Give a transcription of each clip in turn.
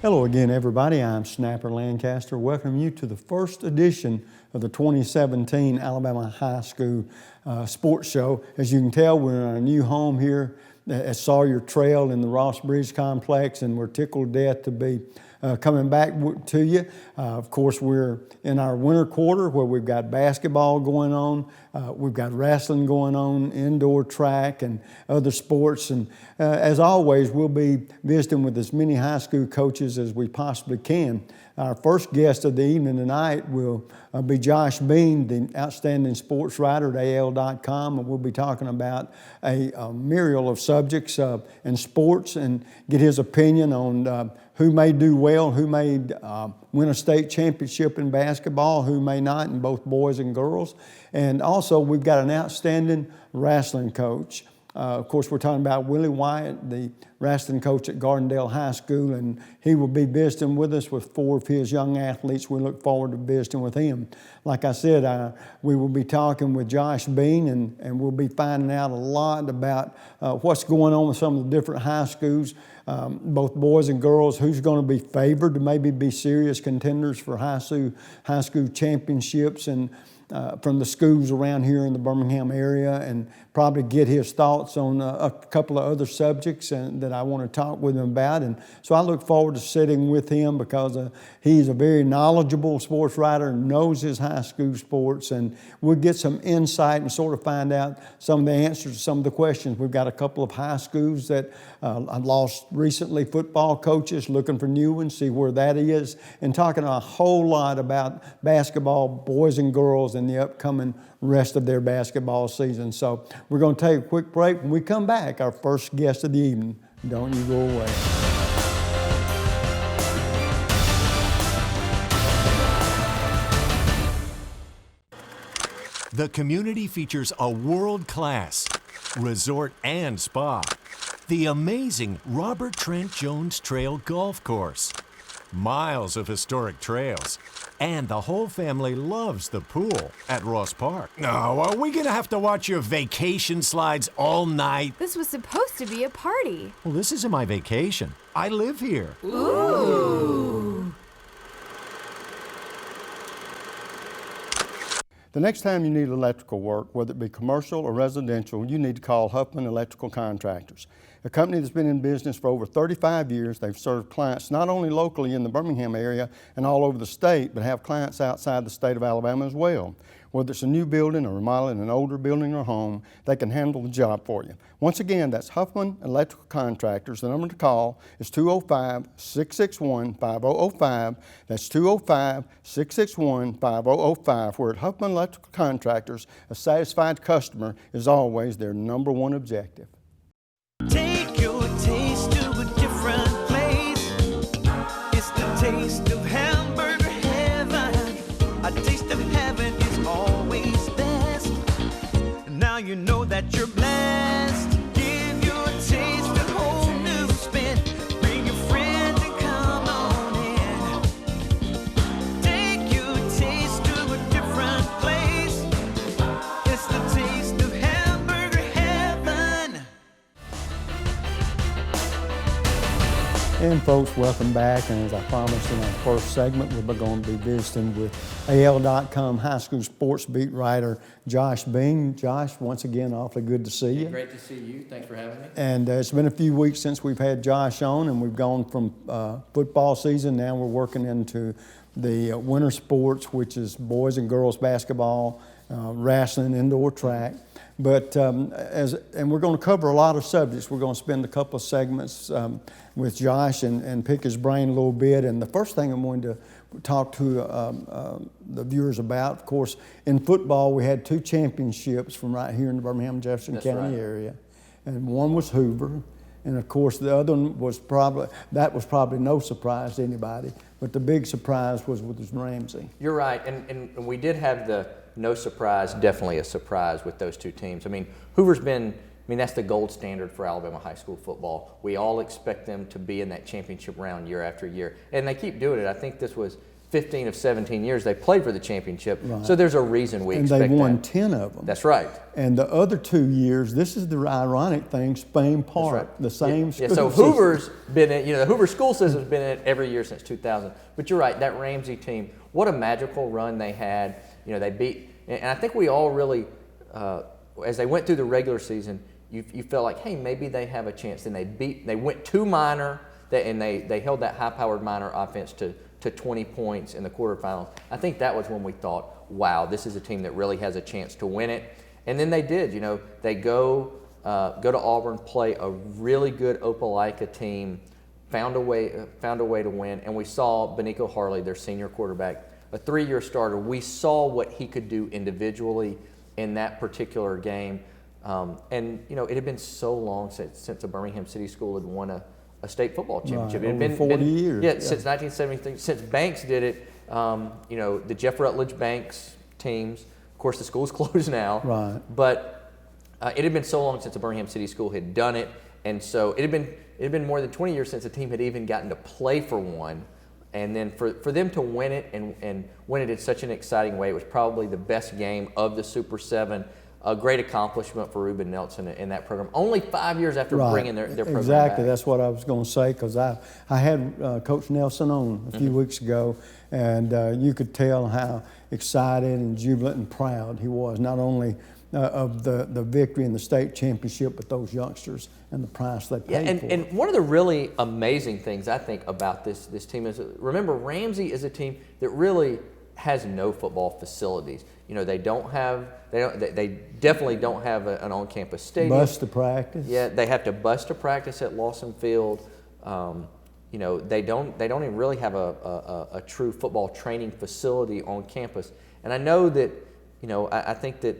Hello again, everybody. I'm Snapper Lancaster. Welcome you to the first edition of the 2017 Alabama High School Sports Show. As you can tell, we're in our new home here at Sawyer Trail in the Ross Bridge Complex, and we're tickled to death to be coming back to you. Of course, we're in our winter quarter where we've got basketball going on, we've got wrestling going on, indoor track and other sports. And as always, we'll be visiting with as many high school coaches as we possibly can. Our first guest of the evening tonight will be Josh Bean, the outstanding sports writer at AL.com, and we'll be talking about a myriad of subjects in sports and get his opinion on who may do well, who may win a state championship in basketball, who may not in both boys and girls. And also we've got an outstanding wrestling coach. Of course, we're talking about Willie Wyatt, the wrestling coach at Gardendale High School, and he will be visiting with us with 4 of his young athletes. We look forward to visiting with him. Like I said, we will be talking with Josh Bean, and we'll be finding out a lot about what's going on with some of the different high schools, both boys and girls, who's going to be favored to maybe be serious contenders for high school championships, and from the schools around here in the Birmingham area, and probably get his thoughts on a couple of other subjects that I want to talk with him about. And so I look forward to sitting with him because he's a very knowledgeable sports writer, knows his high school sports, and we'll get some insight and sort of find out some of the answers to some of the questions. We've got a couple of high schools that I've lost recently football coaches, looking for new ones, see where that is, and talking a whole lot about basketball, boys and girls, and the upcoming rest of their basketball season. So we're going to take a quick break. When we come back, our first guest of the evening. Don't you go away. The community features a world-class resort and spa, the amazing Robert Trent Jones Trail Golf Course, miles of historic trails, and the whole family loves the pool at Ross Park. Oh, are we gonna have to watch your vacation slides all night? This was supposed to be a party. Well, this isn't my vacation. I live here. Ooh. The next time you need electrical work, whether it be commercial or residential, you need to call Huffman Electrical Contractors, a company that's been in business for over 35 years. They've served clients not only locally in the Birmingham area and all over the state, but have clients outside the state of Alabama as well. Whether it's a new building or remodeling an older building or home, they can handle the job for you. Once again, that's Huffman Electrical Contractors. The number to call is 205-661-5005. That's 205-661-5005. Where at Huffman Electrical Contractors, a satisfied customer is always their number one objective. Take your taste to a different place. It's the taste of hamburger heaven. A taste of heaven is always best. Now you know that you're blessed. Give your taste a whole new spin. Bring your friends and come on in. Take your taste to a different place. It's the taste of hamburger heaven. And folks, welcome back. And as I promised in our first segment, we're going to be visiting with AL.com high school sports beat writer Josh Bean. Josh, once again, awfully good to see you. Great to see you. Thanks for having me. And it's been a few weeks since we've had Josh on, and we've gone from football season. Now we're working into the winter sports, which is boys and girls basketball, wrestling, indoor track. But and we're going to cover a lot of subjects. We're going to spend a couple of segments with Josh and pick his brain a little bit. And the first thing I'm going to talk to the viewers about, of course, in football we had 2 championships from right here in the Birmingham-Jefferson County area, and one was Hoover, and of course the other one was probably no surprise to anybody. But the big surprise was with Ramsey. You're right, and we did have the no surprise, definitely a surprise with those 2 teams. I mean, Hoover's been, that's the gold standard for Alabama high school football. We all expect them to be in that championship round year after year, and they keep doing it. I think this was 15 of 17 years they played for the championship. So there's a reason we And expect they won that. 10 of them. That's right. And the other 2 years, this is the ironic thing, Spain Park, That's right. the same Yeah, school so system. Hoover's been in, the Hoover school system's been in it every year since 2000. But you're right, that Ramsey team, what a magical run they had. They beat, and I think we all really, as they went through the regular season, you felt like, hey, maybe they have a chance. Then they went to Minor, and they held that high-powered Minor offense to 20 points in the quarterfinals. I think that was when we thought, wow, this is a team that really has a chance to win it. And then they did. They go to Auburn, play a really good Opelika team, found a way to win. And we saw Benico Harley, their senior quarterback, a 3-year starter. We saw what he could do individually in that particular game. And it had been so long since the Birmingham City School had won a state football championship. Right, It had over 40 years. Yeah, since 1973, since Banks did it. The Jeff Rutledge Banks teams. Of course, the school's closed now. Right. But it had been so long since the Birmingham City School had done it, and so it had been more than 20 years since the team had even gotten to play for one. And then for them to win it and win it in such an exciting way, it was probably the best game of the Super 7. A great accomplishment for Ruben Nelson in that program. Only 5 years after bringing their program Exactly, back. that's what I was going to say, because I had Coach Nelson on a few weeks ago, and you could tell how excited and jubilant and proud he was, not only of the victory in the state championship, but those youngsters and the price they paid for it. And one of the really amazing things I think about this team is, remember, Ramsey is a team that really has no football facilities. They definitely don't have an on-campus stadium. Bus to practice. Yeah, they have to bus to practice at Lawson Field. They don't even really have a true football training facility on campus. And I know that, I think that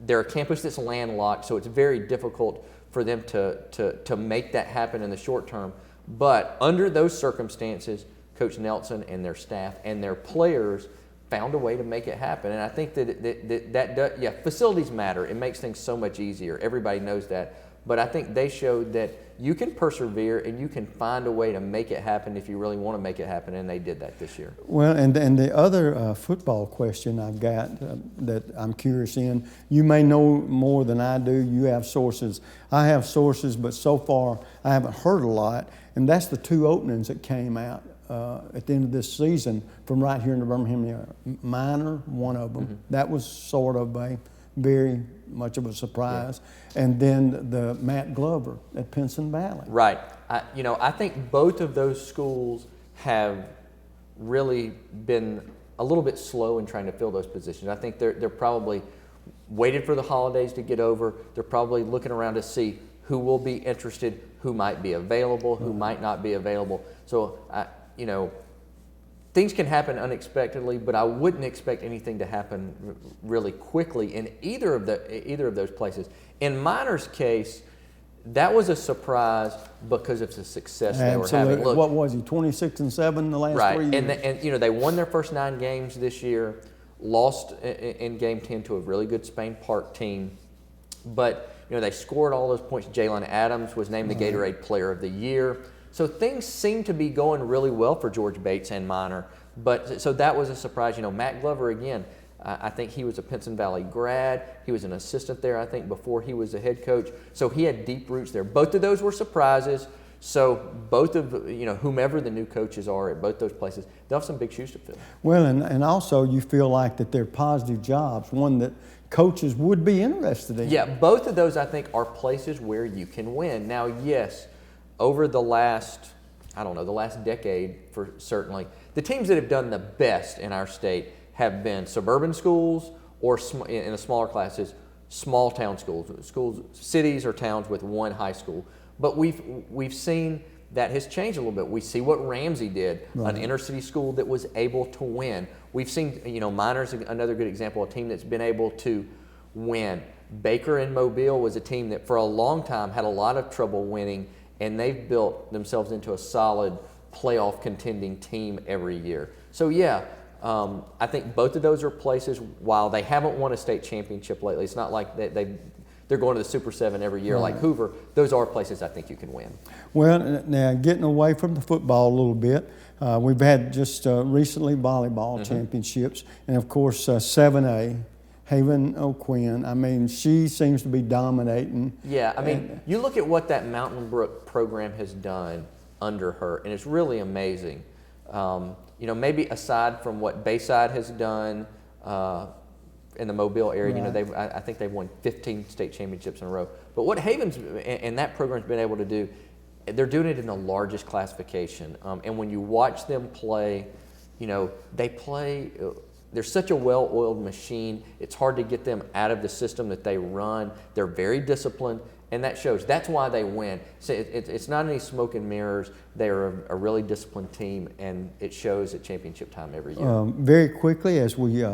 they're a campus that's landlocked, so it's very difficult for them to make that happen in the short term. But under those circumstances, Coach Nelson and their staff and their players found a way to make it happen. And I think that facilities matter. It makes things so much easier. Everybody knows that. But I think they showed that you can persevere and you can find a way to make it happen if you really want to make it happen, and they did that this year. Well, and the other football question I've got that I'm curious in, you may know more than I do. You have sources. I have sources, but so far I haven't heard a lot, and that's the 2 openings that came out at the end of this season from right here in the Birmingham area. Minor, one of them. That was sort of a very much of a surprise. Yeah. And then the Matt Glover at Pinson Valley. Right. I think both of those schools have really been a little bit slow in trying to fill those positions. I think they're probably waited for the holidays to get over. They're probably looking around to see who will be interested, who might be available, who might not be available. So, things can happen unexpectedly, but I wouldn't expect anything to happen really quickly in either of those places. In Minor's case, that was a surprise because of the success they were having. Look, what was he, 26-7 the last 3 years? And they won their first 9 games this year, lost in game 10 to a really good Spain Park team, but they scored all those points. Jalen Adams was named the Gatorade Player of the Year. So things seem to be going really well for George Bates and Minor. But so that was a surprise. Matt Glover, again, I think he was a Pinson Valley grad. He was an assistant there, I think, before he was the head coach. So he had deep roots there. Both of those were surprises. So both of, whomever the new coaches are at both those places, they'll have some big shoes to fill. Well, and also you feel like that they're positive jobs, one that coaches would be interested in. Yeah, both of those, I think, are places where you can win. Now, yes, over the last decade, for certainly, the teams that have done the best in our state have been suburban schools or, in the smaller classes, small town schools, cities or towns with one high school. But we've seen that has changed a little bit. We see what Ramsey did, an inner city school that was able to win. We've seen, Minor's another good example, a team that's been able to win. Baker and Mobile was a team that for a long time had a lot of trouble winning, and they've built themselves into a solid playoff contending team every year. So yeah, I think both of those are places, while they haven't won a state championship lately, it's not like they're they're going to the Super 7 every year like Hoover. Those are places I think you can win. Well, now getting away from the football a little bit, we've had just recently volleyball championships, and of course 7A, Haven O'Quinn. I mean, she seems to be dominating. Yeah, I mean, you look at what that Mountain Brook program has done under her, and it's really amazing. You know, maybe aside from what Bayside has done in the Mobile area, you know, I think they've won 15 state championships in a row. But what Haven's and that program's been able to do, they're doing it in the largest classification. And when you watch them play, you know, they play. They're such a well-oiled machine. It's hard to get them out of the system that they run. They're very disciplined, and that shows. That's why they win. So it's not any smoke and mirrors. They are a really disciplined team, and it shows at championship time every year. Very quickly, as we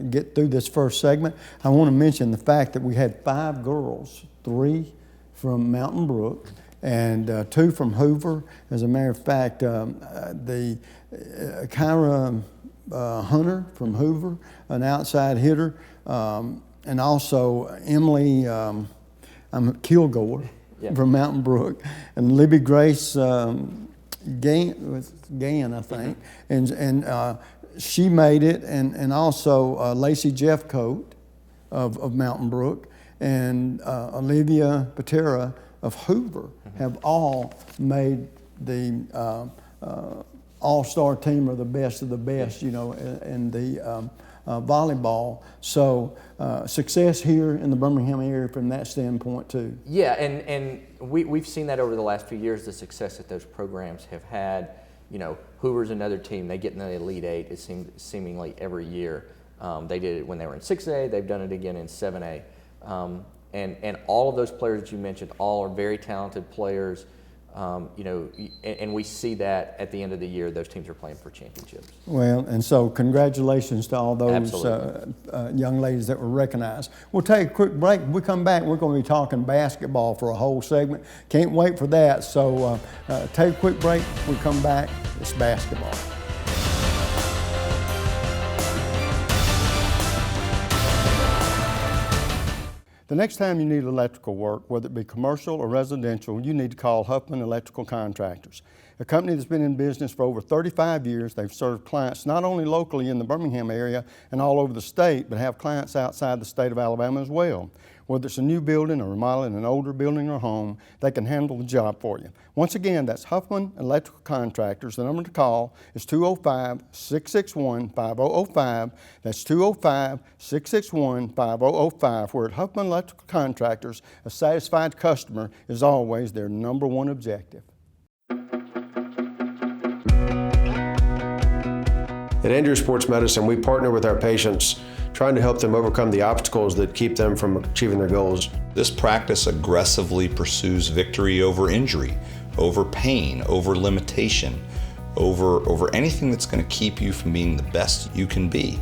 get through this first segment, I want to mention the fact that we had 5 girls, 3 from Mountain Brook, and 2 from Hoover. As a matter of fact, the Kyra Hunter from Hoover, an outside hitter, and also Emily Kilgore from Mountain Brook, and Libby Grace Gann, I think, and she made it, and also Lacey Jeffcoat of Mountain Brook, and Olivia Patera of Hoover have all made the all-star team or the best of the best, you know, in the volleyball. So success here in the Birmingham area from that standpoint too. Yeah, and we've seen that over the last few years, the success that those programs have had. You know, Hoover's another team. They get in the Elite Eight, it seems, seemingly every year. They did it when they were in 6A. They've done it again in 7A. And all of those players that you mentioned, all are very talented players. You know, and we see that at the end of the year, those teams are playing for championships. Well, and so congratulations to all those young ladies that were recognized. We'll take a quick break. When we come back, we're going to be talking basketball for a whole segment. Can't wait for that. So take a quick break. When we come back, it's basketball. The next time you need electrical work, whether it be commercial or residential, you need to call Huffman Electrical Contractors, a company that's been in business for over 35 years. They've served clients not only locally in the Birmingham area and all over the state, but have clients outside the state of Alabama as well. Whether it's a new building or remodeling an older building or home, they can handle the job for you. Once again, that's Huffman Electrical Contractors. The number to call is 205-661-5005. That's 205-661-5005. We're at Huffman Electrical Contractors. A satisfied customer is always their number one objective. At Andrews Sports Medicine, we partner with our patients, trying to help them overcome the obstacles that keep them from achieving their goals. This practice aggressively pursues victory over injury, over pain, over limitation, over anything that's going to keep you from being the best you can be.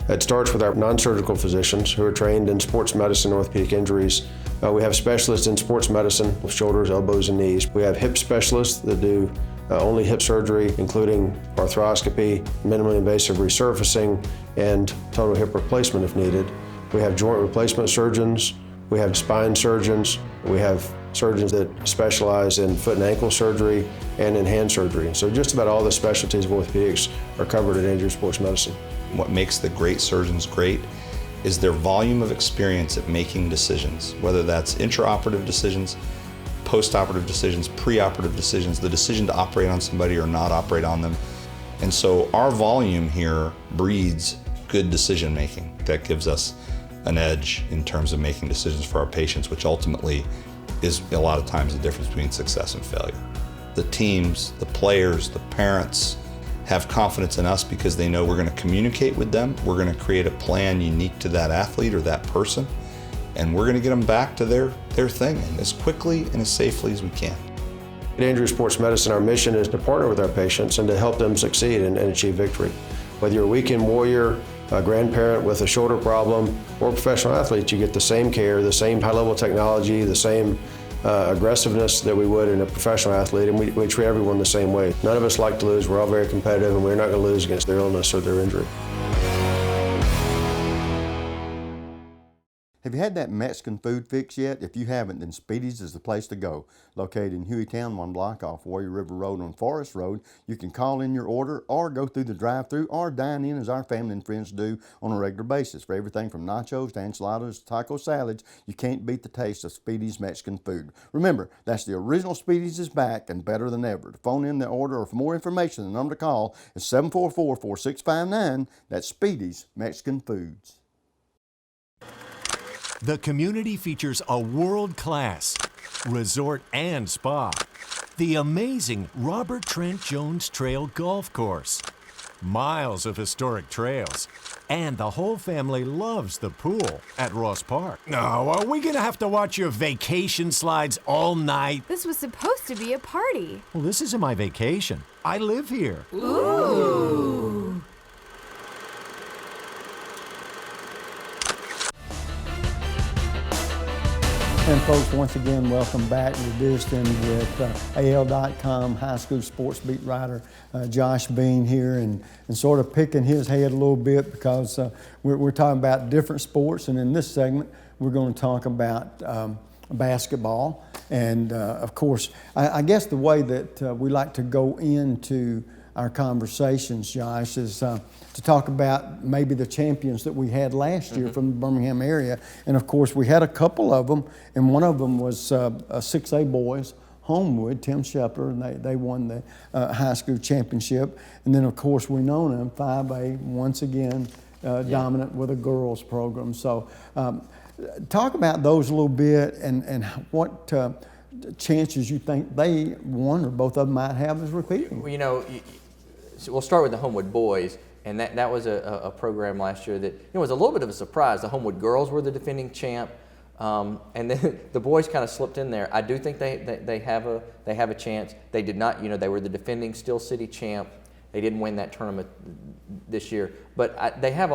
It starts with our non-surgical physicians who are trained in sports medicine, orthopedic injuries. We have specialists in sports medicine with shoulders, elbows, and knees. We have hip specialists that do only hip surgery, including arthroscopy, minimally invasive resurfacing, and total hip replacement if needed. We have joint replacement surgeons. We have spine surgeons. We have surgeons that specialize in foot and ankle surgery and in hand surgery. So just about all the specialties of orthopedics are covered at Andrews Sports Medicine. What makes the great surgeons great is their volume of experience at making decisions, whether that's intraoperative decisions, post-operative decisions, pre-operative decisions, the decision to operate on somebody or not operate on them. And so our volume here breeds good decision making. That gives us an edge in terms of making decisions for our patients, which ultimately is a lot of times the difference between success and failure. The teams, the players, the parents have confidence in us because they know we're going to communicate with them. We're going to create a plan unique to that athlete or that person, and we're going to get them back to their thing as quickly and as safely as we can. At Andrews Sports Medicine, our mission is to partner with our patients and to help them succeed and achieve victory. Whether you're a weekend warrior, a grandparent with a shoulder problem, or a professional athlete, you get the same care, the same high-level technology, the same aggressiveness that we would in a professional athlete, and we treat everyone the same way. None of us like to lose. We're all very competitive, and we're not going to lose against their illness or their injury. Have you had that Mexican food fix yet? If you haven't, then Speedy's is the place to go. Located in Hueytown, 1 block off Warrior River Road on Forest Road, you can call in your order or go through the drive-thru or dine in as our family and friends do on a regular basis. For everything from nachos to enchiladas to taco salads, you can't beat the taste of Speedy's Mexican food. Remember, that's the original Speedy's is back and better than ever. To phone in the order or for more information, the number to call is 744-4659. That's Speedy's Mexican Foods. The community features a world-class resort and spa, the amazing Robert Trent Jones Trail Golf Course, miles of historic trails, and the whole family loves the pool at Ross Park. No, are we gonna have to watch your vacation slides all night? This was supposed to be a party. Well, this isn't my vacation. I live here. Ooh. And folks, once again, welcome back. We're visiting with AL.com high school sports beat writer Josh Bean here and sort of picking his head a little bit because we're talking about different sports, and in this segment we're going to talk about basketball. And of course, I guess the way that we like to go into our conversations, Josh, is to talk about maybe the champions that we had last year from the Birmingham area. And of course, we had a couple of them, and one of them was 6A boys, Homewood, Tim Shepler, and they won the high school championship. And then of course, we know them, 5A, once again, dominant with a girls program. So talk about those a little bit and what chances you think they, one or both of them, might have as repeating. Well, you know, so we'll start with the Homewood boys, and that was a program last year that was a little bit of a surprise. The Homewood girls were the defending champ, and then the boys kind of slipped in there. I do think they have a chance. They did not, they were the defending Steel City champ. They didn't win that tournament this year, but they have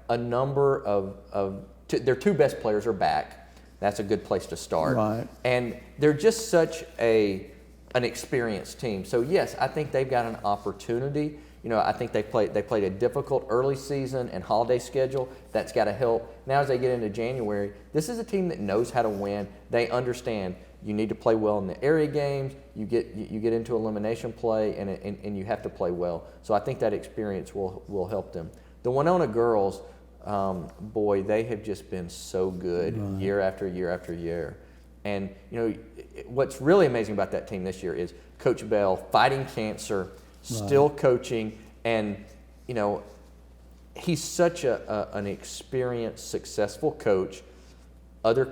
a number of their two best players are back. That's a good place to start. Right. And they're just such an experienced team. So yes, I think they've got an opportunity. I think they played a difficult early season and holiday schedule. That's got to help. Now as they get into January, this is a team that knows how to win. They understand you need to play well in the area games. You get into elimination play, and you have to play well. So I think that experience will help them. The Winona girls, boy, they have just been so good year after year after year. And what's really amazing about that team this year is Coach Bell fighting cancer, still coaching, and he's such an experienced, successful coach. Other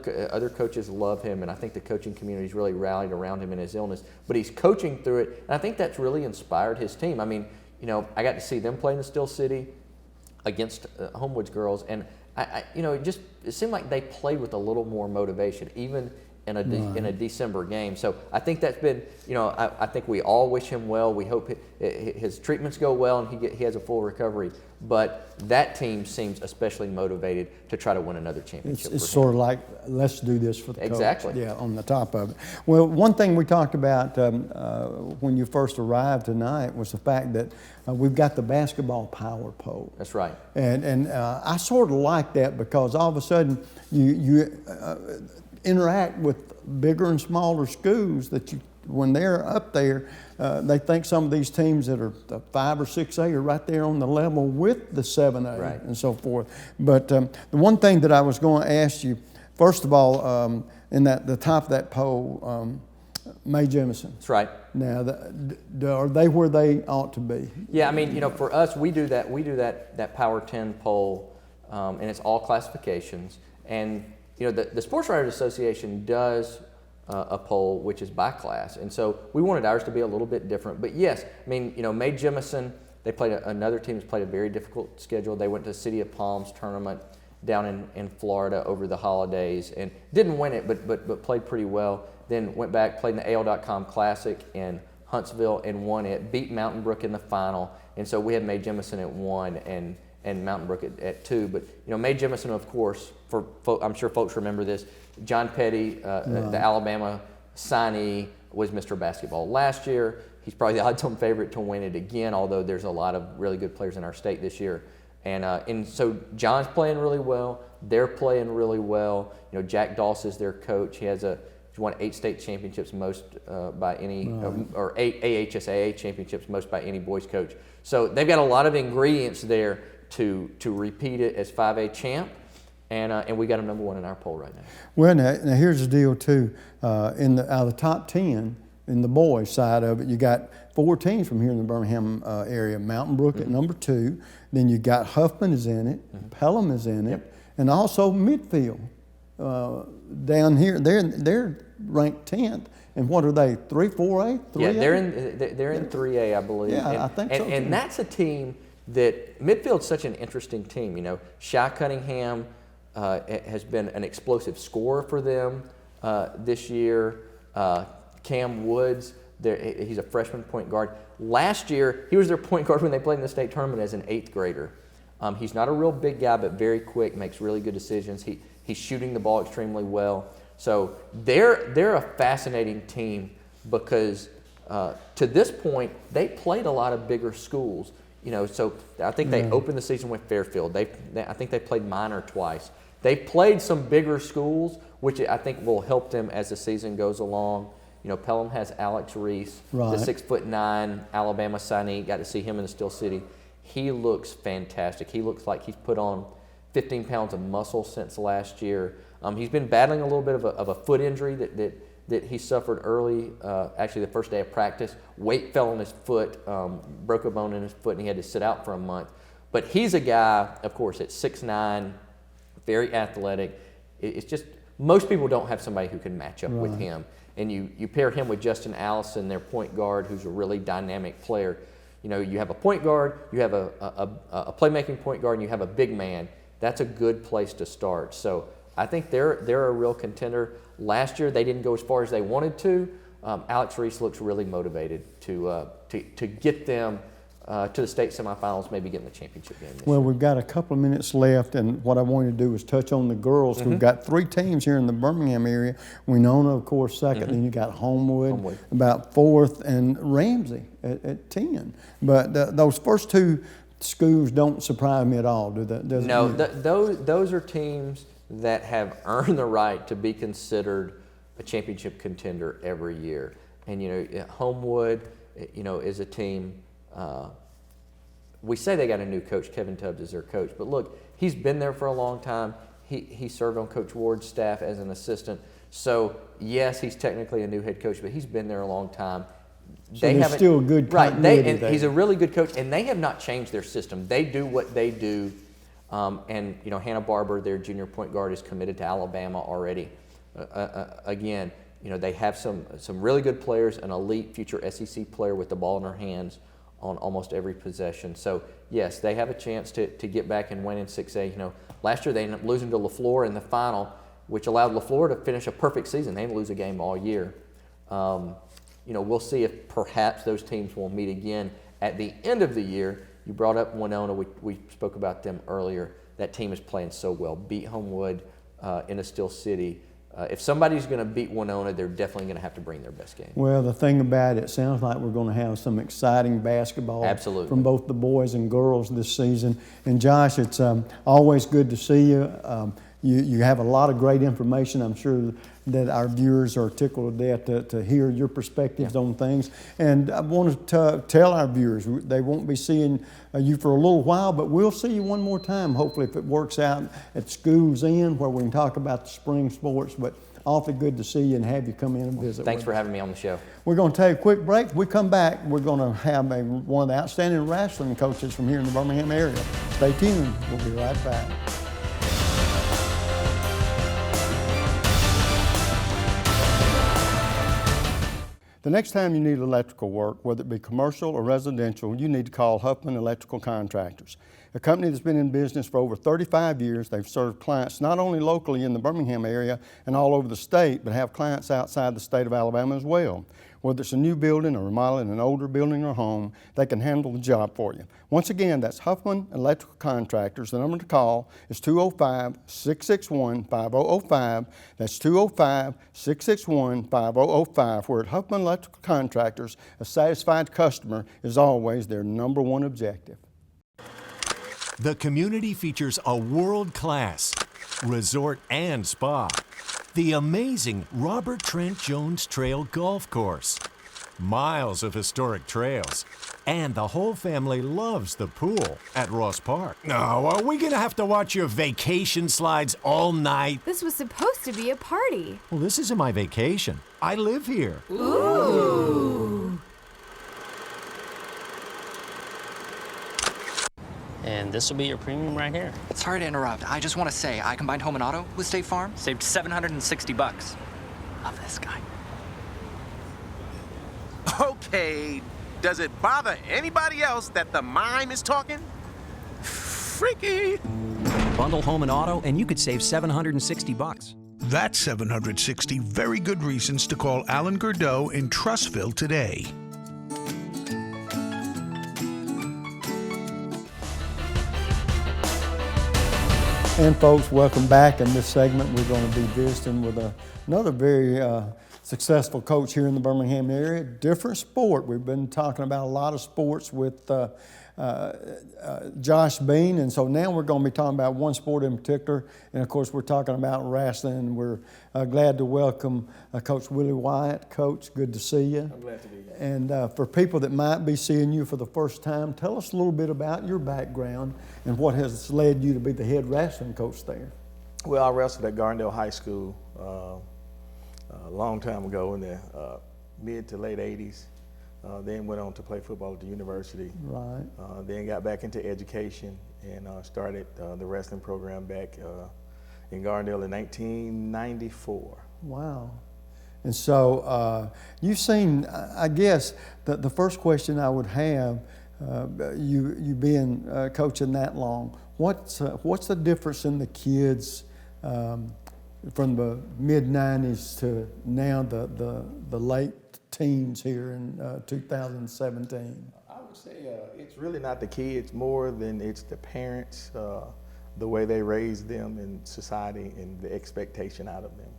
coaches love him, and I think the coaching community's really rallied around him in his illness. But he's coaching through it, and I think that's really inspired his team. I mean, I got to see them play in the Steel City against Homewood's girls, and it seemed like they played with a little more motivation, even in a December game. So I think that's been, I think we all wish him well. We hope his treatments go well and he has a full recovery. But that team seems especially motivated to try to win another championship. It's sort of like, let's do this for the coach. Exactly. Yeah, on the top of it. Well, one thing we talked about when you first arrived tonight was the fact that we've got the basketball power pole. That's right. And I sort of like that because all of a sudden you interact with bigger and smaller schools that when they're up there, they think some of these teams that are 5 or 6A are right there on the level with the 7A and so forth. But the one thing that I was going to ask you, first of all, in the top of that poll, Mae Jemison. That's right. Now, are they where they ought to be? Yeah, I mean, for us, we do that Power 10 poll, and it's all classifications. And the Sports Writers Association does a poll which is by class, and so we wanted ours to be a little bit different. But yes, I mean, Mae Jemison, they played another team that's played a very difficult schedule. They went to the City of Palms tournament down in Florida over the holidays and didn't win it, but played pretty well. Then went back, played in the AL.com Classic in Huntsville and won it. Beat Mountain Brook in the final, and so we had Mae Jemison at 1 and Mountain Brook at 2. But Mae Jemison, of course, I'm sure folks remember this. John Petty, the Alabama signee, was Mr. Basketball last year. He's probably the odds-on favorite to win it again, although there's a lot of really good players in our state this year. And so John's playing really well. They're playing really well. You know, Jack Doss is their coach. He's won 8 state championships, most by any, or 8 AHSAA championships, most by any boys coach. So they've got a lot of ingredients there to repeat it as 5A champ. And we got them number 1 in our poll right now. Well, now here's the deal too. Out of the top 10 in the boys side of it, you got 4 teams from here in the Birmingham area. Mountain Brook at number 2. Then you got Huffman is in it. Pelham is in it, and also Midfield down here. They're ranked 10th. And what are they? 3, 4A? 3A? Yeah, they're in 3A, I believe. Yeah, I think so. And that's a team that Midfield's such an interesting team. You know, Shy Cunningham has been an explosive scorer for them this year. Cam Woods, he's a freshman point guard. Last year, he was their point guard when they played in the state tournament as an 8th grader. He's not a real big guy, but very quick, makes really good decisions. He's shooting the ball extremely well. So they're a fascinating team because to this point, they played a lot of bigger schools. You know, so I think they opened the season with Fairfield. I think they played Minor twice. They played some bigger schools, which I think will help them as the season goes along. You know, Pelham has Alex Reese, the 6'9" Alabama signee. Got to see him in the Steel City. He looks fantastic. He looks like he's put on 15 pounds of muscle since last year. He's been battling a little bit of a foot injury that he suffered early, actually the first day of practice. Weight fell on his foot, broke a bone in his foot, and he had to sit out for a month. But he's a guy, of course, at 6'9", very athletic. It's just most people don't have somebody who can match up with him. And you pair him with Justin Allison, their point guard, who's a really dynamic player. You know, you have a point guard, you have a playmaking point guard, and you have a big man. That's a good place to start. So I think they're a real contender. Last year they didn't go as far as they wanted to. Alex Reese looks really motivated to get them to the state semifinals, maybe getting the championship game. Well, we've got a couple of minutes left, and what I wanted to do is touch on the girls. We've got 3 teams here in the Birmingham area. Winona, of course, second. Then you got Homewood, about 4th, and Ramsey at 10. But those first 2 schools don't surprise me at all, do they? No, those are teams that have earned the right to be considered a championship contender every year. And, you know, Homewood, you know, is a team, we say they got a new coach, Kevin Tubbs is their coach, but look, he's been there for a long time. He served on Coach Ward's staff as an assistant. So, yes, he's technically a new head coach, but he's been there a long time. So there's still a good continuity there. He's a really good coach, and they have not changed their system. They do what they do. And, you know, Hannah Barber, their junior point guard, is committed to Alabama already. Again, you know, they have some really good players, an elite future SEC player with the ball in her hands on almost every possession. So, yes, they have a chance to get back and win in 6A. You know, last year they ended up losing to LaFleur in the final, which allowed LaFleur to finish a perfect season. They didn't lose a game all year. You know, we'll see if perhaps those teams will meet again at the end of the year. You brought up Winona. We spoke about them earlier. That team is playing so well. Beat Homewood in a Steel City. If somebody's going to beat Winona, they're definitely going to have to bring their best game. Well, the thing about it sounds like we're going to have some exciting basketball from both the boys and girls this season. And Josh, it's always good to see you. You have a lot of great information. I'm sure that our viewers are tickled to death to hear your perspectives on things. And I want to tell our viewers they won't be seeing you for a little while, but we'll see you one more time, hopefully, if it works out at School's End, where we can talk about the spring sports. But awfully good to see you and have you come in and visit. Thanks for having me on the show. We're going to take a quick break. When we come back, we're going to have one of the outstanding wrestling coaches from here in the Birmingham area. Stay tuned. We'll be right back. The next time you need electrical work, whether it be commercial or residential, you need to call Huffman Electrical Contractors. A company that's been in business for over 35 years. They've served clients not only locally in the Birmingham area and all over the state, but have clients outside the state of Alabama as well. Whether it's a new building or remodeling an older building or home, they can handle the job for you. Once again, that's Huffman Electrical Contractors. The number to call is 205-661-5005. That's 205-661-5005. Where at Huffman Electrical Contractors, a satisfied customer is always their #1 objective. The community features a world-class resort and spa, the amazing Robert Trent Jones Trail Golf Course, miles of historic trails, and the whole family loves the pool at Ross Park. Now, are we gonna have to watch your vacation slides all night? This was supposed to be a party. Well, this isn't my vacation. I live here. And this will be your premium right here. Sorry to interrupt. I just want to say I combined home and auto with State Farm. Saved $760. Love this guy. Okay, does it bother anybody else that the mime is talking? Freaky. Bundle home and auto, and you could save $760. That's 760 very good reasons to call Alan Gurdeau in Trussville today. And folks, welcome back. In this segment, we're going to be visiting with another very successful coach here in the Birmingham area. Different sport. We've been talking about a lot of sports with Josh Bean, and so now we're going to be talking about one sport in particular, and of course we're talking about wrestling, and we're glad to welcome Coach Willie Wyatt. Coach, good to see you. I'm glad to be here. And for people that might be seeing you for the first time, tell us a little bit about your background and what has led you to be the head wrestling coach there. Well, I wrestled at Garndale High School a long time ago in the mid to late 80s. Then went on to play football at the university. Right. Then got back into education and started the wrestling program back in Garndale in 1994. Wow. And so you've seen, I guess, the first question I would have, you being coaching that long, what's the difference in the kids from the mid-90s to now the late teens here in 2017? I would say it's really not the kids more than it's the parents, the way they raise them in society and the expectation out of them.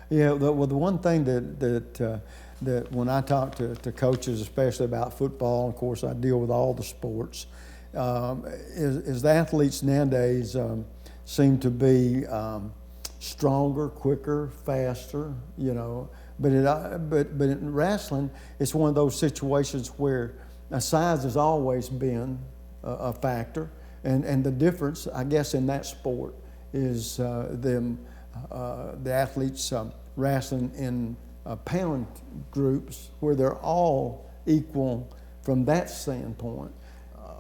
Yeah, the one thing that when I talk to coaches, especially about football, of course I deal with all the sports, is the athletes nowadays seem to be stronger, quicker, faster, you know. But in wrestling, it's one of those situations where size has always been a factor, and the difference, I guess, in that sport is the athletes wrestling in pound groups where they're all equal from that standpoint.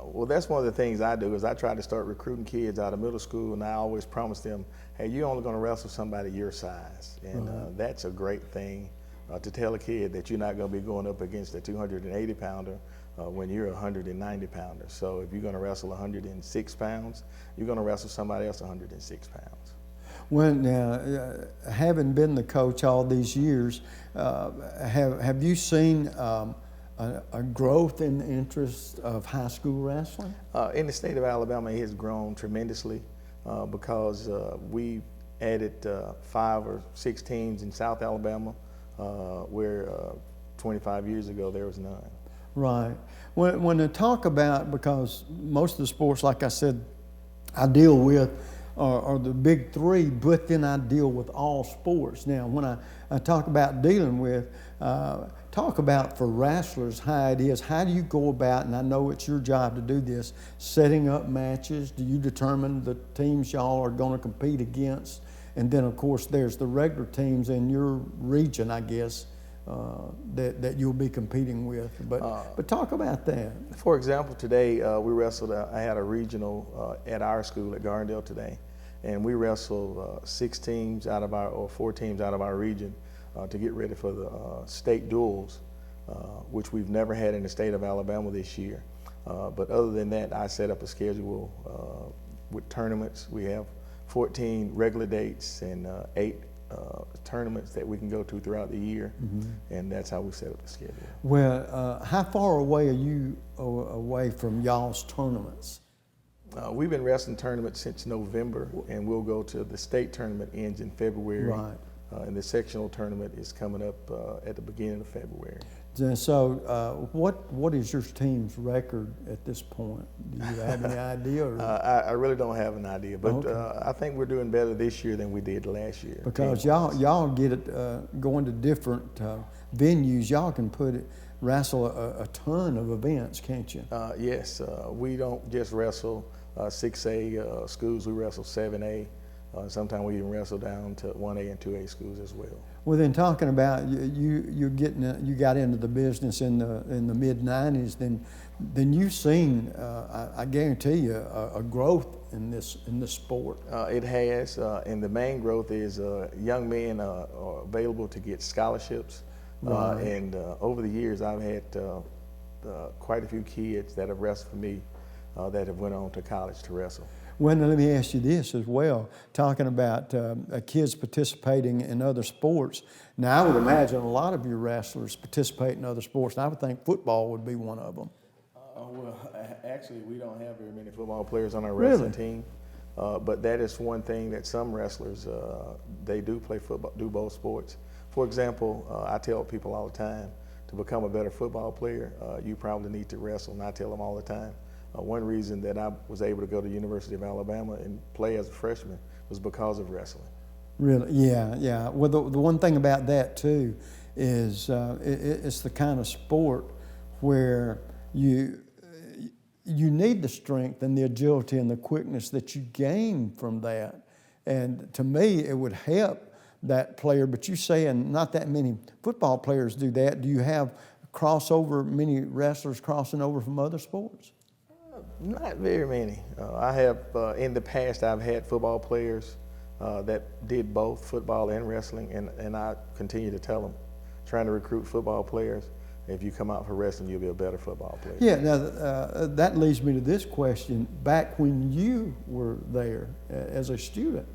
Well, that's one of the things I do is I try to start recruiting kids out of middle school, and I always promise them, hey, you're only going to wrestle somebody your size. And that's a great thing to tell a kid that you're not going to be going up against a 280-pounder when you're a 190-pounder. So if you're going to wrestle 106 pounds, you're going to wrestle somebody else 106 pounds. When having been the coach all these years, have you seen a growth in the interest of high school wrestling? In the state of Alabama, it has grown tremendously because we added 5 or 6 teams in South Alabama where 25 years ago there was none. Right. When they talk about, because most of the sports, like I said, I deal with are the big 3, but then I deal with all sports. Now, when I talk about dealing with, talk about for wrestlers how it is. How do you go about, and I know it's your job to do this, setting up matches? Do you determine the teams y'all are going to compete against? And then, of course, there's the regular teams in your region, I guess, that you'll be competing with. But talk about that. For example, today we wrestled, I had a regional at our school at Garndale today, and we wrestled 6 teams out of our, or 4 teams out of our region to get ready for the state duels, which we've never had in the state of Alabama this year. But other than that, I set up a schedule with tournaments. We have 14 regular dates and 8 tournaments that we can go to throughout the year, and that's how we set up the schedule. Well, how far away are you away from y'all's tournaments? We've been wrestling tournaments since November, and we'll go to the state tournament ends in February. Right. And the sectional tournament is coming up at the beginning of February. And so, what is your team's record at this point? Do you have any idea? Or? I really don't have an idea, but Okay. I think we're doing better this year than we did last year. Because team-wise. y'all get it going to different venues. Y'all can wrestle a ton of events, can't you? Yes, we don't just wrestle 6A schools. We wrestle 7A. Sometimes we even wrestle down to 1A and 2A schools as well. Well, then talking about you got into the business in the mid '90s. Then you've seen, I guarantee you, a growth in this sport. It has, and the main growth is young men are available to get scholarships. Right. And over the years, I've had quite a few kids that have wrestled for me that have went on to college to wrestle. Well, now let me ask you this as well, talking about kids participating in other sports. Now, I would imagine a lot of your wrestlers participate in other sports, and I would think football would be one of them. Well, actually, we don't have very many football players on our wrestling team, but that is one thing that some wrestlers, they do play football, do both sports. For example, I tell people all the time, to become a better football player, you probably need to wrestle, and I tell them all the time. One reason that I was able to go to the University of Alabama and play as a freshman was because of wrestling. Really? Yeah. Well, the one thing about that too is it's the kind of sport where you need the strength and the agility and the quickness that you gain from that. And to me, it would help that player. But you saying not that many football players do that. Do you have many wrestlers crossing over from other sports? Not very many. I have, in the past, I've had football players that did both football and wrestling, and I continue to tell them, trying to recruit football players, if you come out for wrestling, you'll be a better football player. Yeah, now that leads me to this question. Back when you were there as a student,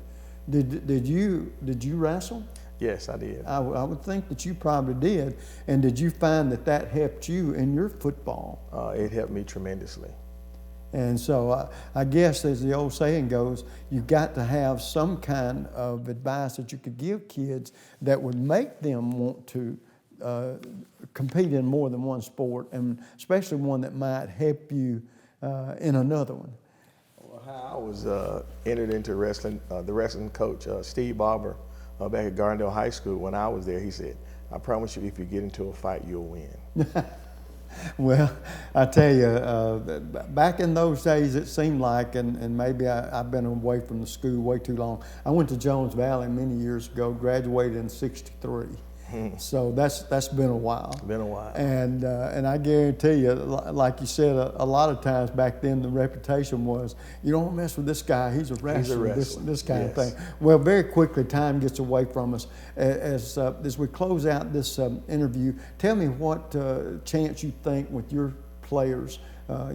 did you wrestle? Yes, I did. I would think that you probably did. And did you find that helped you in your football? It helped me tremendously. And so I guess, as the old saying goes, you've got to have some kind of advice that you could give kids that would make them want to compete in more than one sport, and especially one that might help you in another one. Well, how I was entered into wrestling, the wrestling coach, Steve Barber, back at Gardendale High School, when I was there, he said, "I promise you, if you get into a fight, you'll win." Well, I tell you, back in those days, it seemed like, and maybe I've been away from the school way too long. I went to Jones Valley many years ago, graduated in '63. So that's been a while. Been a while. And I guarantee you, like you said, a lot of times back then the reputation was, you don't mess with this guy, he's a wrestler, this kind of thing. Well, very quickly time gets away from us. As we close out this interview, tell me what chance you think with your players,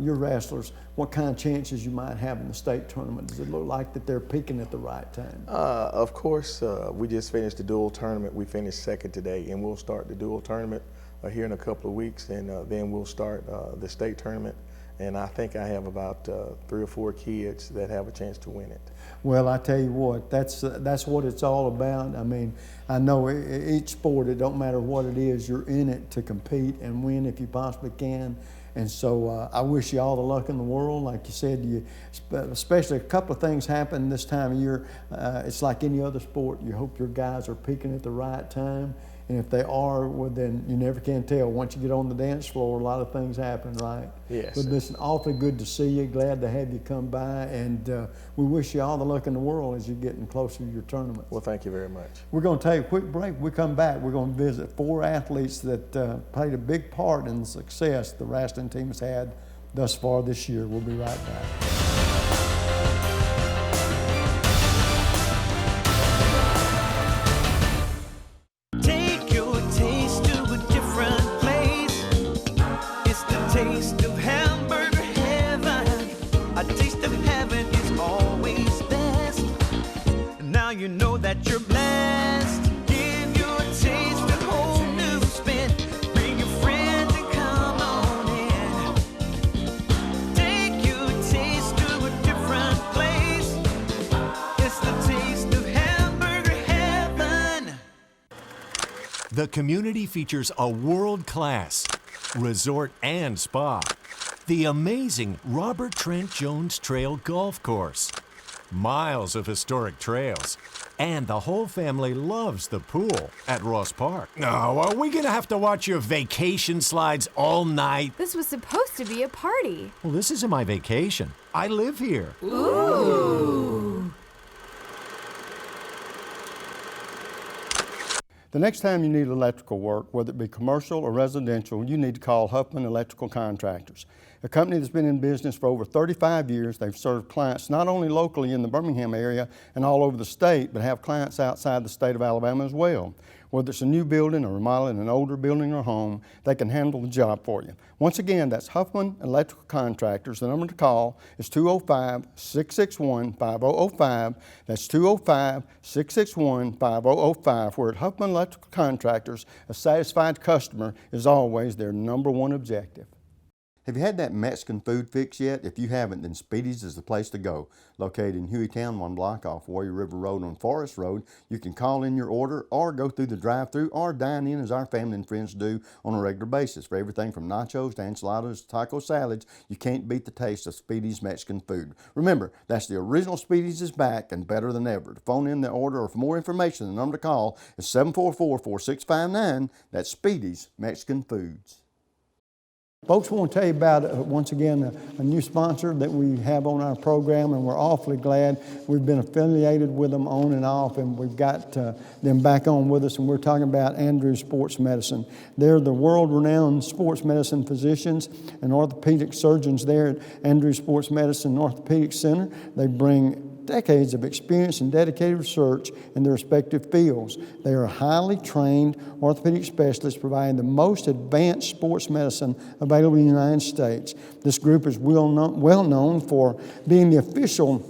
your wrestlers, what kind of chances you might have in the state tournament. Does it look like that they're peaking at the right time? Of course, we just finished the dual tournament. We finished second today, and we'll start the dual tournament here in a couple of weeks, and then we'll start the state tournament. And I think I have about 3 or 4 kids that have a chance to win it. Well, I tell you what, that's what it's all about. I mean, I know each sport, it don't matter what it is, you're in it to compete and win if you possibly can. And so I wish you all the luck in the world. Like you said, especially a couple of things happen this time of year. It's like any other sport. You hope your guys are peaking at the right time. And if they are, well, then you never can tell. Once you get on the dance floor, a lot of things happen, right? Yes. But listen, awfully good to see you. Glad to have you come by. And we wish you all the luck in the world as you're getting closer to your tournament. Well, thank you very much. We're going to take a quick break. When we come back, we're going to visit 4 athletes that played a big part in the success the wrestling team has had thus far this year. We'll be right back. You know that you're blessed. Give your taste a whole new spin. Bring your friends and come on in. Take your taste to The community features a world-class resort and spa, the amazing Robert Trent Jones Trail Golf Course, miles of historic trails, and the whole family loves the pool at Ross Park. No, are we gonna have to watch your vacation slides all night? This was supposed to be a party. Well, this isn't my vacation. I live here. Ooh. The next time you need electrical work, whether it be commercial or residential, you need to call Huffman Electrical Contractors. A company that's been in business for over 35 years. They've served clients not only locally in the Birmingham area and all over the state, but have clients outside the state of Alabama as well. Whether it's a new building or remodeling an older building or home, they can handle the job for you. Once again, that's Huffman Electrical Contractors. The number to call is 205-661-5005. That's 205-661-5005. Where at Huffman Electrical Contractors, a satisfied customer is always their #1 objective. Have you had that Mexican food fix yet? If you haven't, then Speedy's is the place to go. Located in Hueytown, 1 block off Warrior River Road on Forest Road, you can call in your order or go through the drive-thru or dine in as our family and friends do on a regular basis. For everything from nachos to enchiladas to taco salads, you can't beat the taste of Speedy's Mexican food. Remember, that's the original Speedy's is back and better than ever. To phone in the order or for more information, the number to call is 744-4659. That's Speedy's Mexican Foods. Folks, I want to tell you about, once again, a new sponsor that we have on our program, and we're awfully glad. We've been affiliated with them on and off, and we've got them back on with us, and we're talking about Andrews Sports Medicine. They're the world-renowned sports medicine physicians and orthopedic surgeons there at Andrews Sports Medicine Orthopedic Center. They bring decades of experience and dedicated research in their respective fields. They are highly trained orthopedic specialists providing the most advanced sports medicine available in the United States. This group is well known for being the official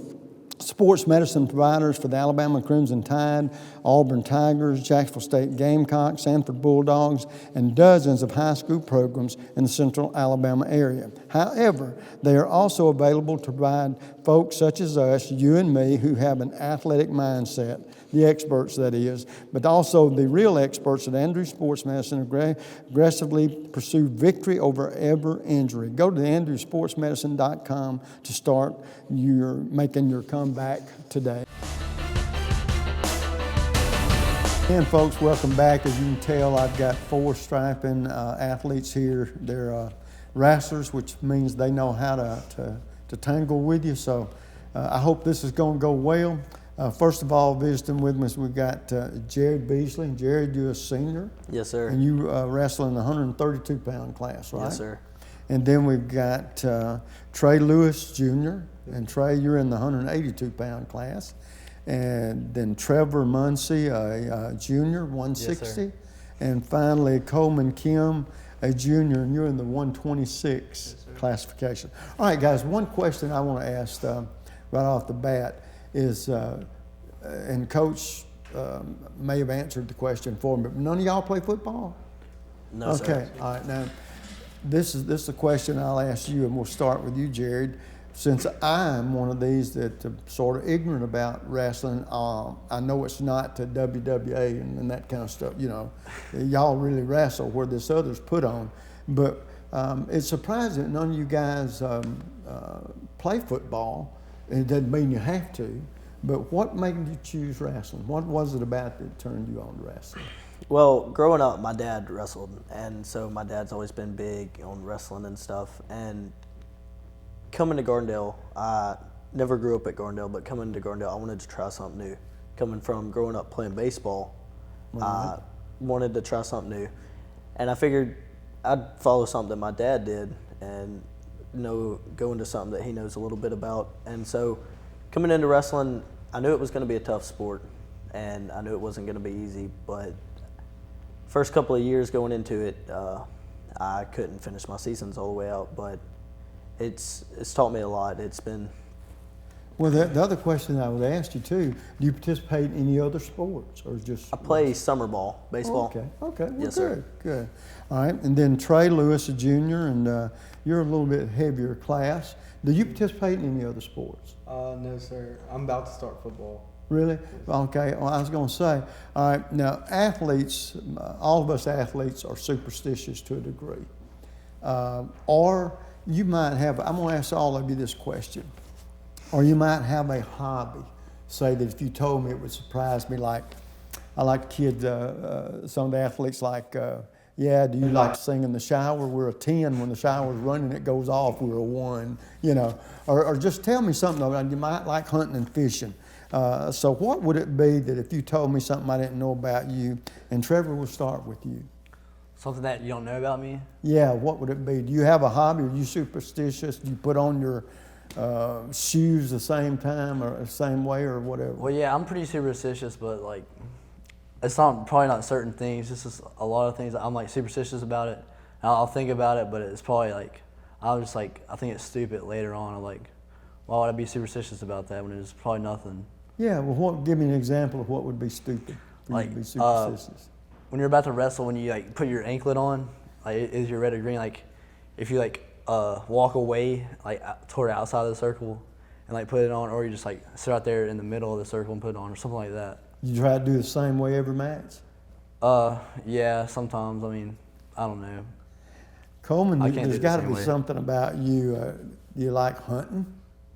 sports medicine providers for the Alabama Crimson Tide, Auburn Tigers, Jacksonville State Gamecocks, Sanford Bulldogs, and dozens of high school programs in the central Alabama area. However, they are also available to provide folks such as us, you and me, who have an athletic mindset, the experts that is, but also the real experts at Andrews Sports Medicine aggressively pursue victory over every injury. Go to andrewsportsmedicine.com to start making your comeback today. And folks, welcome back. As you can tell, I've got 4 striping athletes here. They're wrestlers, which means they know how to tangle with you. So I hope this is going to go well. First of all, visiting with me, we've got Jared Beasley. Jared, you're a senior. Yes, sir. And you wrestle in the 132-pound class, right? Yes, sir. And then we've got Trey Lewis Jr. And Trey, you're in the 182-pound class. And then Trevor Muncie, a junior, 160. Yes, and finally, Coleman Kim, a junior, and you're in the 126 classification. All right, guys, one question I want to ask right off the bat is, and Coach may have answered the question for me, but none of y'all play football? No, okay. sir. All right, now, this is a question I'll ask you, and we'll start with you, Jared. Since I'm one of these that are sort of ignorant about wrestling, I know it's not to WWA and that kind of stuff. You know, y'all really wrestle where this other's put on. But it's surprising that none of you guys play football. It doesn't mean you have to. But what made you choose wrestling? What was it about that turned you on to wrestling? Well, growing up, my dad wrestled, and so my dad's always been big on wrestling and stuff. And coming to Gardendale, I never grew up at Gardendale, but coming to Gardendale, I wanted to try something new. Coming from growing up playing baseball, I wanted to try something new. And I figured I'd follow something that my dad did and go into something that he knows a little bit about. And so coming into wrestling, I knew it was going to be a tough sport, and I knew it wasn't going to be easy, but first couple of years going into it, I couldn't finish my seasons all the way out, but it's taught me a lot. It's been... Well, the other question I would ask you too, do you participate in any other sports or just... I play summer ball, baseball. Okay, well, yes, good, sir. Good. All right, and then Trey Lewis, a junior, and you're a little bit heavier class. Do you participate in any other sports? No, sir. I'm about to start football. Really? Okay. Well, I was going to say, all right. Now, athletes, all of us athletes are superstitious to a degree, or you might have. I'm going to ask all of you this question, or you might have a hobby. Say that if you told me, it would surprise me. Like, I like kids. Some of the athletes like. Yeah, do you like to sing in the shower? We're a 10. When the shower's running, it goes off. We're a 1, you know. Or just tell me something. You might like hunting and fishing. So what would it be that if you told me something I didn't know about you? And Trevor, we'll start with you. Something that you don't know about me? Yeah, what would it be? Do you have a hobby? Are you superstitious? Do you put on your shoes the same time or the same way or whatever? Well, yeah, I'm pretty superstitious, but like, it's probably not certain things. It's just a lot of things I'm like superstitious about it. I'll think about it, but it's probably like, I think it's stupid later on. I'm like, why would I be superstitious about that when it's probably nothing? Yeah, well, give me an example of what would be stupid for you to be superstitious. When you're about to wrestle, when you like put your anklet on, like is your red or green? Like, if you like walk away like toward the outside of the circle and like put it on, or you just like sit out there in the middle of the circle and put it on, or something like that. You try to do the same way every match? Yeah, sometimes. I mean, I don't know. Coleman, there's got to be something about you. Do you like hunting?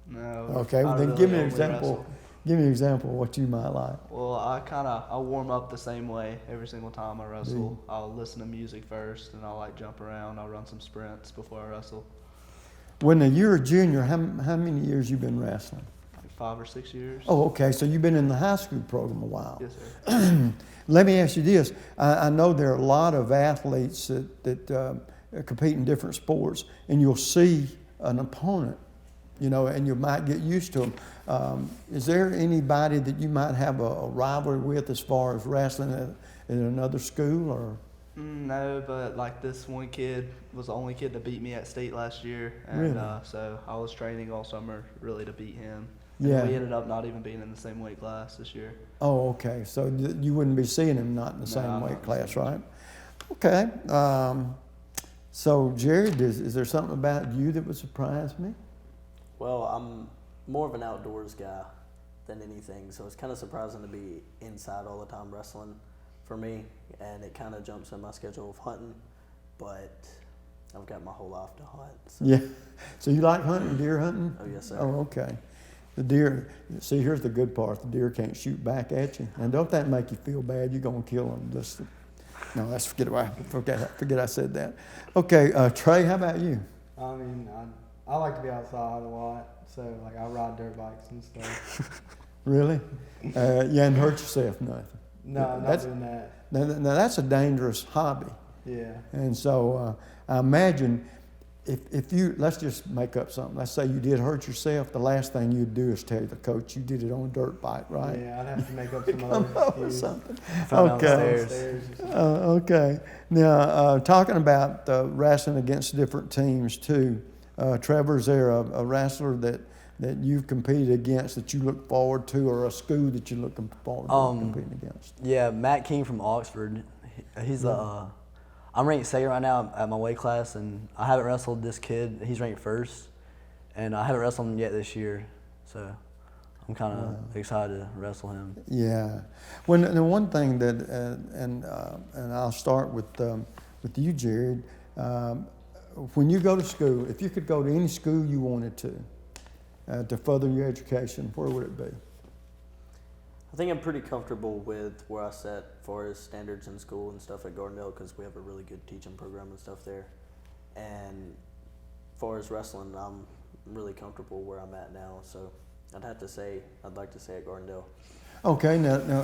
No. Okay, well then give me an example. Give me an example of what you might like. Well, I warm up the same way every single time I wrestle. I'll listen to music first, and I'll like jump around. I'll run some sprints before I wrestle. When you're a junior, how many years you been wrestling? 5 or 6 years. Oh, okay. So you've been in the high school program a while. Yes, sir. Let me ask you this. I know there are a lot of athletes that compete in different sports, and you'll see an opponent, you know, and you might get used to them. Is there anybody that you might have a rivalry with as far as wrestling at another school, or? No, but like this one kid was the only kid to beat me at state last year, and Really? So I was training all summer really to beat him. Yeah. And we ended up not even being in the same weight class this year. Oh, okay. So you wouldn't be seeing him not in the same weight class, right? Okay. So Jared, is there something about you that would surprise me? Well, I'm more of an outdoors guy than anything, so it's kind of surprising to be inside all the time wrestling for me, and it kind of jumps in my schedule of hunting, but I've got my whole life to hunt. So. Yeah. So you like hunting, deer hunting? Oh, yes, sir. Oh, okay. The deer, see, here's the good part. The deer can't shoot back at you. And don't that make you feel bad? You're going to kill them. No, let's forget I said that. Okay, Trey, how about you? I mean, I like to be outside a lot, so like I ride dirt bikes and stuff. Really? You hadn't hurt yourself, nothing? No, I'm not doing that. Now that's a dangerous hobby. Yeah. And so I imagine if you, let's just make up something. Let's say you did hurt yourself, the last thing you'd do is tell the coach you did it on a dirt bike, right? Yeah, I'd have to make up some other excuse. Something. Okay. Okay. Now, talking about wrestling against different teams too, Trevor, is there a wrestler that you've competed against that you look forward to, or a school that you're looking forward to competing against? Yeah, Matt King from Oxford. He's I'm ranked second right now at my weight class, and I haven't wrestled this kid. He's ranked first, and I haven't wrestled him yet this year, so I'm kind of excited to wrestle him. Yeah. Well, the one thing that, and I'll start with you, Jared. When you go to school, if you could go to any school you wanted to further your education, where would it be? I think I'm pretty comfortable with where I set for as standards in school and stuff at Gardendale, because we have a really good teaching program and stuff there. And as far as wrestling, I'm really comfortable where I'm at now. So I'd like to say at Gardendale. Okay, now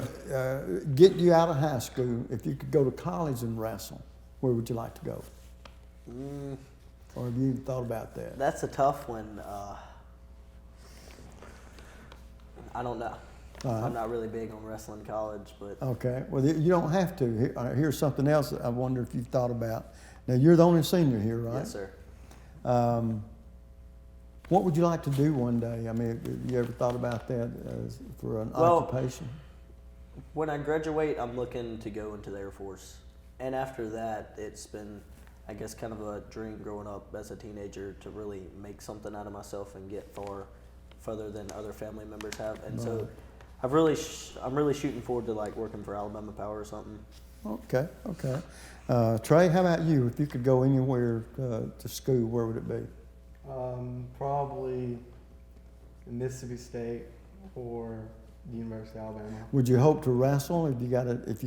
get you out of high school. If you could go to college and wrestle, where would you like to go? Or have you thought about that? That's a tough one. I don't know. I'm not really big on wrestling college, but... Okay. Well, you don't have to. Here's something else that I wonder if you've thought about. Now, you're the only senior here, right? Yes, sir. What would you like to do one day? I mean, have you ever thought about that for an occupation? When I graduate, I'm looking to go into the Air Force. And after that, it's been, I guess, kind of a dream growing up as a teenager to really make something out of myself and get further than other family members have. And so I'm really shooting forward to like working for Alabama Power or something. Okay, okay. Trey, how about you? If you could go anywhere to school, where would it be? Probably Mississippi State or the University of Alabama. Would you hope to wrestle if you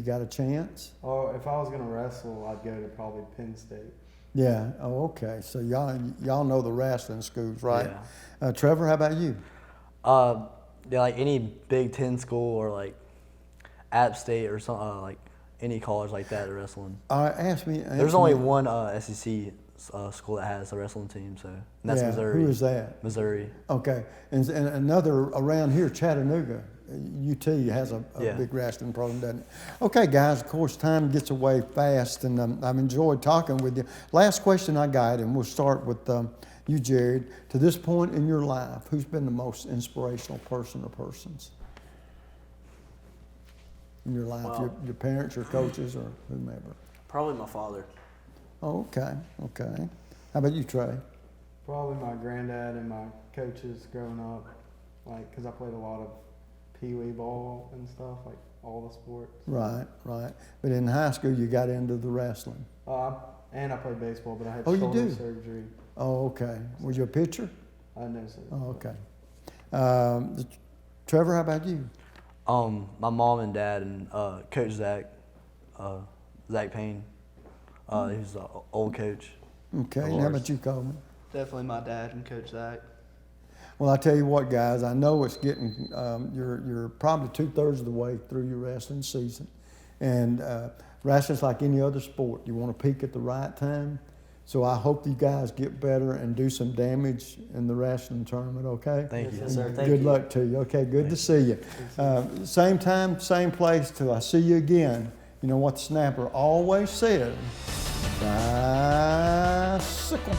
got a chance? Or if I was gonna wrestle, I'd go to probably Penn State. Yeah. Oh, okay. So y'all know the wrestling schools, right? Yeah. Trevor, how about you? Yeah, like any Big Ten school or like App State or something, like any college like that to wrestling. Ask me. There's only one SEC school that has a wrestling team, so and that's Missouri. Who is that? Missouri. Okay, and another around here, Chattanooga, UT has a big wrestling program, doesn't it? Okay, guys. Of course, time gets away fast, and I've enjoyed talking with you. Last question I got, and we'll start with you, Jared. To this point in your life, who's been the most inspirational person or persons in your life? Well, your parents, your coaches, or whomever? Probably my father. Oh, okay, okay. How about you, Trey? Probably my granddad and my coaches growing up, like, because I played a lot of pee-wee ball and stuff, like all the sports. Right, right. But in high school, you got into the wrestling. And I played baseball, but I had you shoulder do? surgery. Oh, okay. Was you a pitcher? No, sir. Oh, okay. Trevor, how about you? My mom and dad and Coach Zach Payne. He's an old coach. Okay. And how about you, Coleman? Definitely my dad and Coach Zach. Well, I tell you what, guys. I know it's getting. You're probably 2/3 of the way through your wrestling season, and wrestling's like any other sport. You want to peak at the right time. So I hope you guys get better and do some damage in the wrestling tournament, okay? Thank you. Yes, sir. Thank Good you. luck to you. Okay, good to see you. Same time, same place till I see you again. You know what the snapper always says? Bicycle.